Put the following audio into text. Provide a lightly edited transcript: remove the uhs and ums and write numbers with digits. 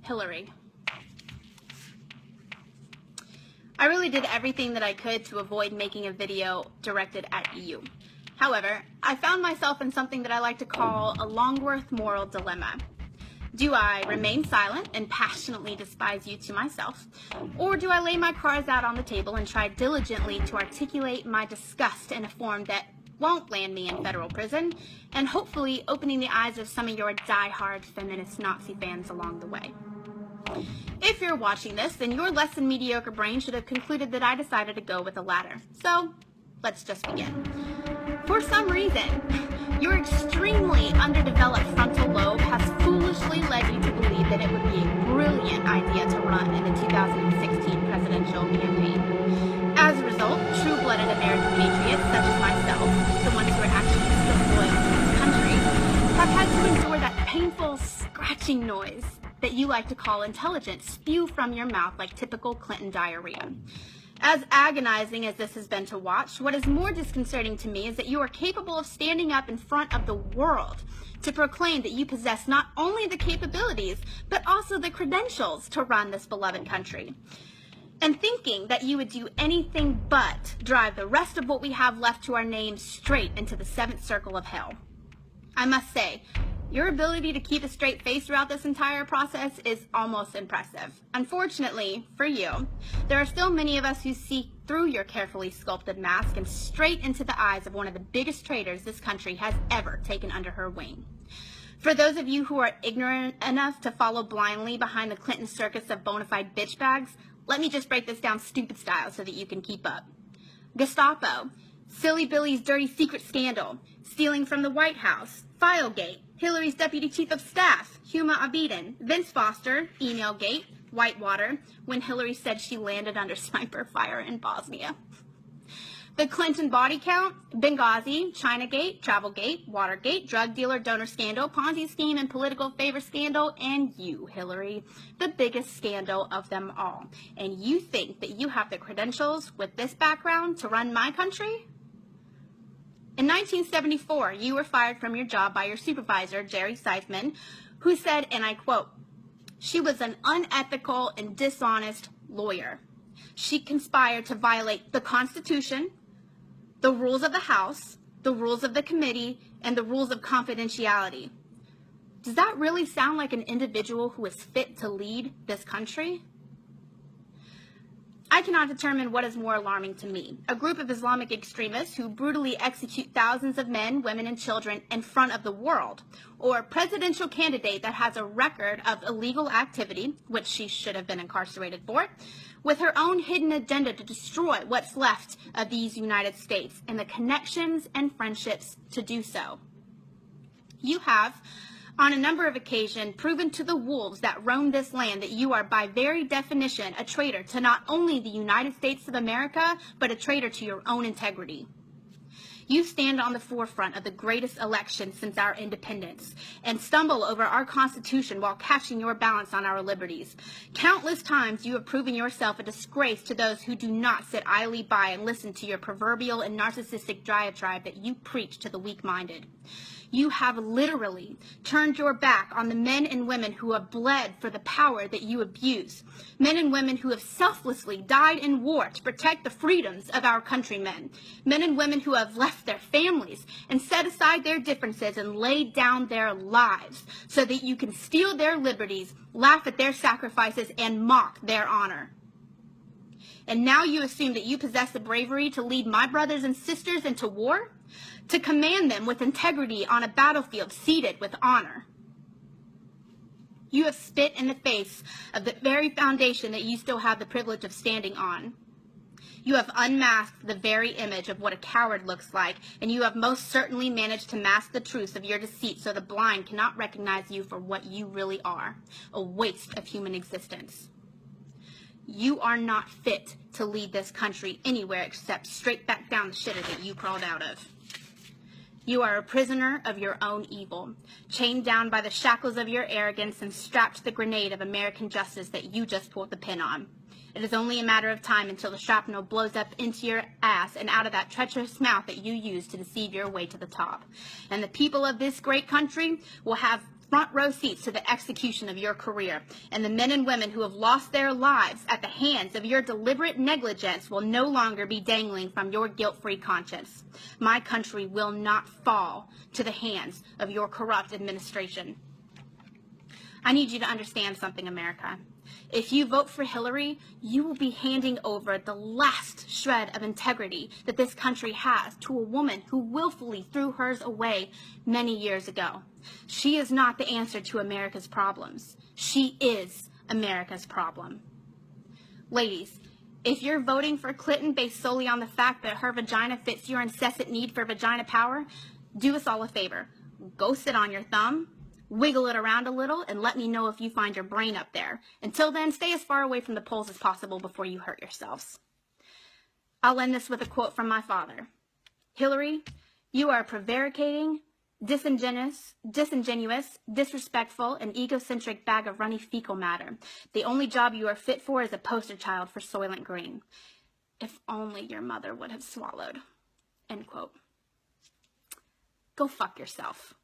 Hillary. I really did everything that I could to avoid making a video directed at you. However, I found myself in something that I like to call a Longworth moral dilemma. Do I remain silent and passionately despise you to myself, or do I lay my cards out on the table and try diligently to articulate my disgust in a form that won't land me in federal prison, and hopefully opening the eyes of some of your die-hard feminist Nazi fans along the way? If you're watching this, then your less than mediocre brain should have concluded that I decided to go with the latter. So, let's just begin. For some reason, your extremely underdeveloped frontal lobe has foolishly led you to believe that it would be a brilliant idea to run in the 2016 presidential campaign. As a result, true-blooded American patriots such as myself, the ones who are actually still loyal to this country, have had to endure that painful scratching noise that you like to call intelligence spew from your mouth like typical Clinton diarrhea. As agonizing as this has been to watch, what is more disconcerting to me is that you are capable of standing up in front of the world to proclaim that you possess not only the capabilities, but also the credentials to run this beloved country. And thinking that you would do anything but drive the rest of what we have left to our name straight into the seventh circle of hell. I must say, your ability to keep a straight face throughout this entire process is almost impressive. Unfortunately, for you, there are still many of us who see through your carefully sculpted mask and straight into the eyes of one of the biggest traitors this country has ever taken under her wing. For those of you who are ignorant enough to follow blindly behind the Clinton circus of bona fide bitch bags, let me just break this down stupid style so that you can keep up. Gestapo, Silly Billy's dirty secret scandal, stealing from the White House, Filegate, Hillary's deputy chief of staff, Huma Abedin, Vince Foster, Emailgate, Whitewater, when Hillary said she landed under sniper fire in Bosnia. The Clinton body count, Benghazi, Chinagate, Travelgate, Watergate, drug dealer donor scandal, Ponzi scheme and political favor scandal, and you, Hillary, the biggest scandal of them all. And you think that you have the credentials with this background to run my country? In 1974, you were fired from your job by your supervisor, Jerry Seifman, who said, and I quote, "She was an unethical and dishonest lawyer. She conspired to violate the Constitution, the rules of the House, the rules of the committee, and the rules of confidentiality." Does that really sound like an individual who is fit to lead this country? I cannot determine what is more alarming to me. A group of Islamic extremists who brutally execute thousands of men, women, and children in front of the world, or a presidential candidate that has a record of illegal activity, which she should have been incarcerated for, with her own hidden agenda to destroy what's left of these United States and the connections and friendships to do so. You have, on a number of occasions, proven to the wolves that roam this land that you are by very definition a traitor to not only the United States of America, but a traitor to your own integrity. You stand on the forefront of the greatest election since our independence and stumble over our Constitution while catching your balance on our liberties. Countless times you have proven yourself a disgrace to those who do not sit idly by and listen to your proverbial and narcissistic diatribe that you preach to the weak-minded. You have literally turned your back on the men and women who have bled for the power that you abuse. Men and women who have selflessly died in war to protect the freedoms of our countrymen. Men and women who have left their families and set aside their differences and laid down their lives so that you can steal their liberties, laugh at their sacrifices, and mock their honor. And now you assume that you possess the bravery to lead my brothers and sisters into war? To command them with integrity on a battlefield seated with honor. You have spit in the face of the very foundation that you still have the privilege of standing on. You have unmasked the very image of what a coward looks like, and you have most certainly managed to mask the truth of your deceit so the blind cannot recognize you for what you really are, a waste of human existence. You are not fit to lead this country anywhere except straight back down the shitter that you crawled out of. You are a prisoner of your own evil, chained down by the shackles of your arrogance and strapped to the grenade of American justice that you just pulled the pin on. It is only a matter of time until the shrapnel blows up into your ass and out of that treacherous mouth that you use to deceive your way to the top. And the people of this great country will have front row seats to the execution of your career, and the men and women who have lost their lives at the hands of your deliberate negligence will no longer be dangling from your guilt-free conscience. My country will not fall to the hands of your corrupt administration. I need you to understand something, America. If you vote for Hillary, you will be handing over the last shred of integrity that this country has to a woman who willfully threw hers away many years ago. She is not the answer to America's problems. She is America's problem. Ladies, if you're voting for Clinton based solely on the fact that her vagina fits your incessant need for vagina power, do us all a favor. Go sit on your thumb, wiggle it around a little, and let me know if you find your brain up there. Until then, stay as far away from the polls as possible before you hurt yourselves. I'll end this with a quote from my father. Hillary, you are a prevaricating, disingenuous, disrespectful, and egocentric bag of runny fecal matter. The only job you are fit for is a poster child for Soylent Green. If only your mother would have swallowed. End quote. Go fuck yourself.